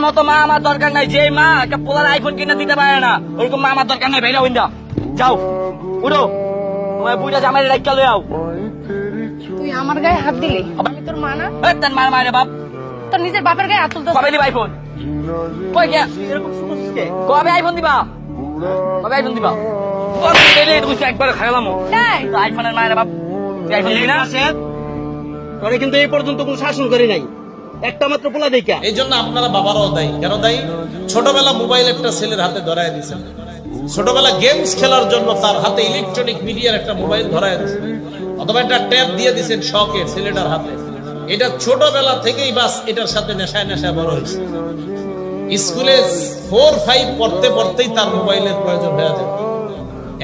মতো মা আমার দরকার নাই। যে মা একটা পোলার আইফোন কিনে দিতে পারে না, ওরকম মা আমার দরকার নাই। ভাইরা উইন্দা যাও, উঠো, তোমার বুইটা জামাই রাইখা লই আও। তুই আমার গায়ে হাত দিলি, আমি তোর মা না? তার মার মারে বাপ, তোর নিজের বাপের গায়ে হাত তুলতে কবে দিবা আইফোন? কই গে এরকম শুনছিস কে? কবে আইফোন দিবা? কবে আইফোন দিবা? কবে দিলে তুই একবার খাইলাম তাই? তো আইফোনের মারে বাপ, তুই আইফোন দিবি না? তোরে কিন্তু এই পর্যন্ত কোন শাসন করি নাই, একটা মাত্র পোলা দেখা। এই জন্য আপনারা বাবারাও দায়ী। কেন দায়ী? ছোটবেলা মোবাইল একটা ছেলের হাতে ধরায় দিয়েছেন, ছোটবেলা গেমস খেলার জন্য তার হাতে ইলেকট্রনিক মিডিয়ার একটা মোবাইল ধরায় দিয়েছেন, অথবা একটা ট্যাব দিয়ে দিয়েছেন শখে ছেলেটার হাতে। এটা ছোটবেলা থেকেই বাস এটার সাথে নেশায় নেশায় বড় হয়েছে। স্কুলে 4-5 পড়তে পড়তেই তার মোবাইলের প্রয়োজন হয়ে যায়।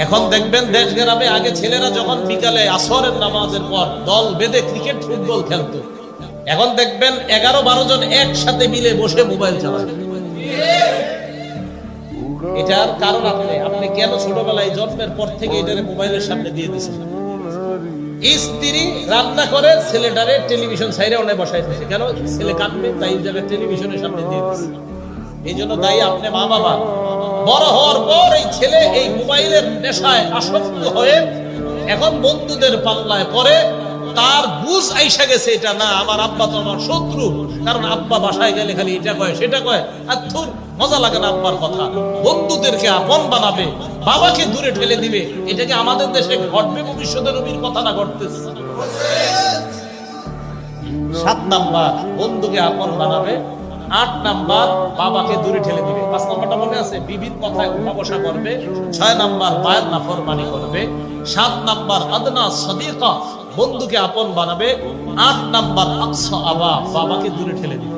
এখন দেখবেন দেশ গ্রামে আগে ছেলেরা যখন বিকালে আসরের নামাজের পর দল বেঁধে ক্রিকেট ফুটবল খেলতো, এখন দেখবেন 11-12 জন একসাথে মিলে বসে মোবাইল চালায়। এটার কারণ আপনি কেন ছোটবেলায় জন্মের পর থেকে এটার মোবাইলের সামনে দিয়ে দিয়েছেন? স্ত্রী রান্না করে ছেলেটারে টেলিভিশন সাইডে অনেক বসাই দিয়েছে, কেন? ছেলে কাঁদবে, তাই জায়গায় টেলিভিশনের সামনে দিয়ে দিয়েছে। এই জন্য দায়ী আপনি মা বাবা। বড় হওয়ার পর এই ছেলে এই মোবাইলের নেশায় আসক্ত হয়ে এখন বন্ধুদের পাল্লায় পড়ে। তার বুঝ আইসা গেছে এটা না, আমার আব্বা তো আমার শত্রু, কারণ আব্বা বাসায় গেলে খালি এটা কয় সেটা কয়, আর তোর মজা লাগে না আব্বার কথা। বন্ধুদেরকে আপন বানাবে, বাবাকে দূরে ঠেলে দিবে। এটাকে আমাদের দেশে ঘটবে ভবিষ্যতে? নবীর কথা না ঘটতেছে? 7 নাম্বার বন্ধুকে আপন বানাবে, 8 নাম্বার বাবাকে দূরে ঠেলে দিবে। 5 নাম্বারটা মনে আছে? বিবির কথায় উঠা বসা করবে। 6 নাম্বার মায়ের নাফরমানি করবে। 7 নাম্বার আদনা সাদিকা, বন্ধুকে আপন বানাবে। 8 নাম্বার আকসা আবা, বাবাকে দূরে ঠেলে দিবে।